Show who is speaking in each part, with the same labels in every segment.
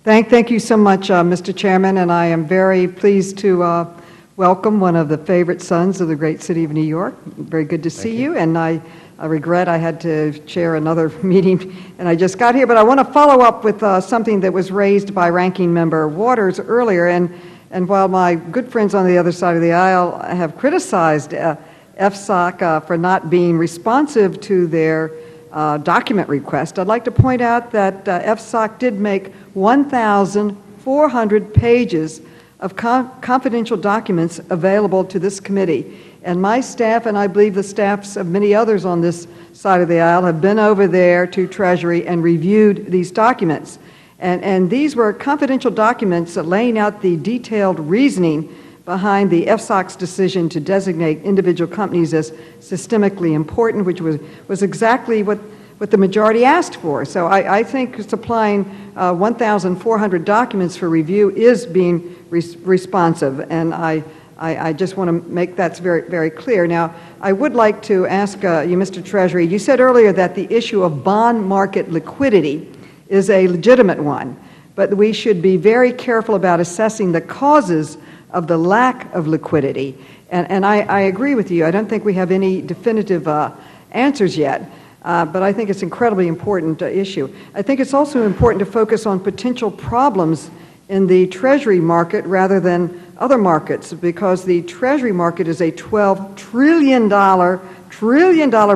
Speaker 1: Thank you so much, Mr. Chairman, and I am very pleased to welcome one of the favorite sons of the great city of New York. Very good to see you, and I regret I had to chair another meeting, and I just got here, but I want to follow up with something that was raised by Ranking Member Waters earlier, and while my good friends on the other side of the aisle have criticized FSOC for not being responsive to their document request, I'd like to point out that FSOC did make 1,400 pages of confidential documents available to this committee. And my staff, and I believe the staffs of many others on this side of the aisle, have been over there to Treasury and reviewed these documents. And these were confidential documents laying out the detailed reasoning behind the FSOC's decision to designate individual companies as systemically important, which was exactly what the majority asked for. So I think supplying 1,400 documents for review is being responsive, and I just want to make that very, very clear. Now, I would like to ask you, Mr. Treasury, you said earlier that the issue of bond market liquidity is a legitimate one, but we should be very careful about assessing the causes of the lack of liquidity. And I agree with you. I don't think we have any definitive answers yet, but I think it's an incredibly important issue. I think it's also important to focus on potential problems in the Treasury market rather than other markets, because the Treasury market is a $12 trillion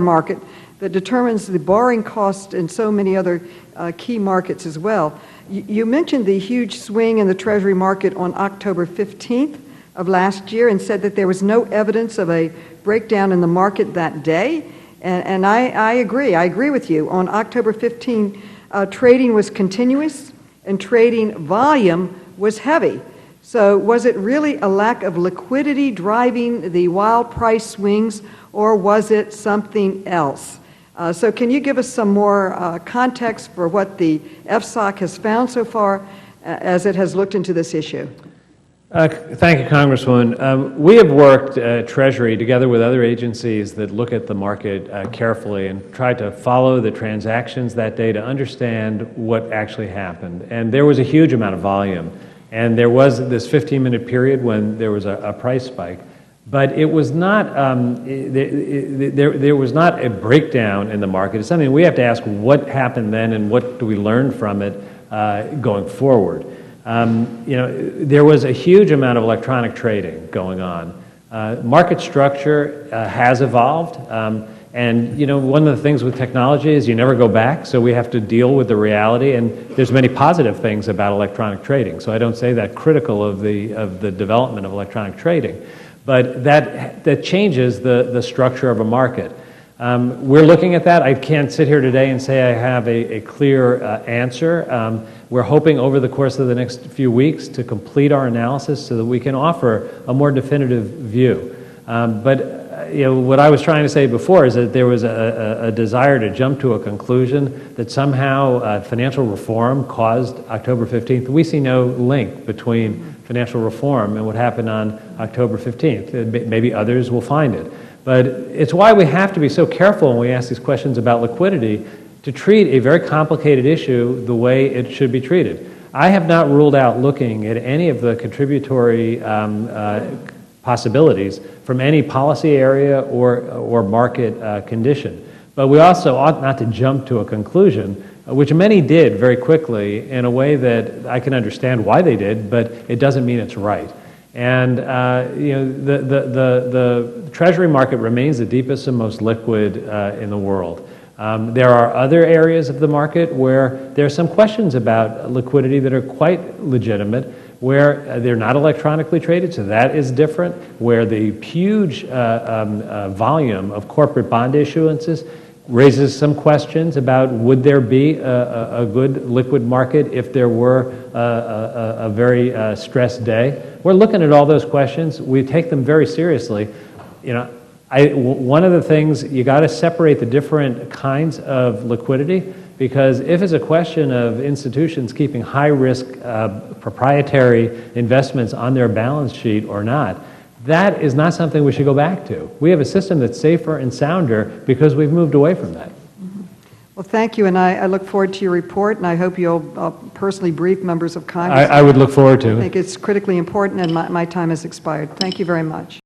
Speaker 1: market that determines the borrowing cost in so many other key markets as well. You mentioned the huge swing in the Treasury market on October 15th of last year and said that there was no evidence of a breakdown in the market that day. And I agree. I agree with you. On October 15th, trading was continuous and trading volume was heavy. So was it really a lack of liquidity driving the wild price swings, or was it something else? So can you give us some more context for what the FSOC has found so far as it has looked into this issue?
Speaker 2: Thank you, Congresswoman. We have worked at Treasury together with other agencies that look at the market carefully and tried to follow the transactions that day to understand what actually happened. And there was a huge amount of volume. And there was this 15-minute period when there was a price spike. But it was not, there was not a breakdown in the market. It's something we have to ask what happened then and what do we learn from it going forward. There was a huge amount of electronic trading going on. Market structure has evolved. And one of the things with technology is you never go back, so we have to deal with the reality. And there's many positive things about electronic trading. So I don't say that critical of the development of electronic trading. But that changes the structure of a market. We're looking at that. I can't sit here today and say I have a clear answer. We're hoping over the course of the next few weeks to complete our analysis so that we can offer a more definitive view. What I was trying to say before is that there was a desire to jump to a conclusion that somehow financial reform caused October 15th. We see no link between financial reform and what happened on October 15th. Maybe others will find it. But it's why we have to be so careful when we ask these questions about liquidity to treat a very complicated issue the way it should be treated. I have not ruled out looking at any of the contributory possibilities from any policy area or market condition. But we also ought not to jump to a conclusion, which many did very quickly in a way that I can understand why they did, but it doesn't mean it's right. And the Treasury market remains the deepest and most liquid in the world. There are other areas of the market where there are some questions about liquidity that are quite legitimate, where they're not electronically traded, so that is different, where the huge volume of corporate bond issuances raises some questions about would there be a good liquid market if there were a very stressed day. We're looking at all those questions. We take them very seriously. One of the things, you got to separate the different kinds of liquidity, because if it's a question of institutions keeping high-risk proprietary investments on their balance sheet or not, that is not something we should go back to. We have a system that's safer and sounder because we've moved away from that.
Speaker 1: Mm-hmm. Well, thank you, and I look forward to your report, and I hope you'll personally brief members of Congress.
Speaker 2: I would look forward
Speaker 1: I
Speaker 2: to it.
Speaker 1: think it's critically important, and my time has expired. Thank you very much.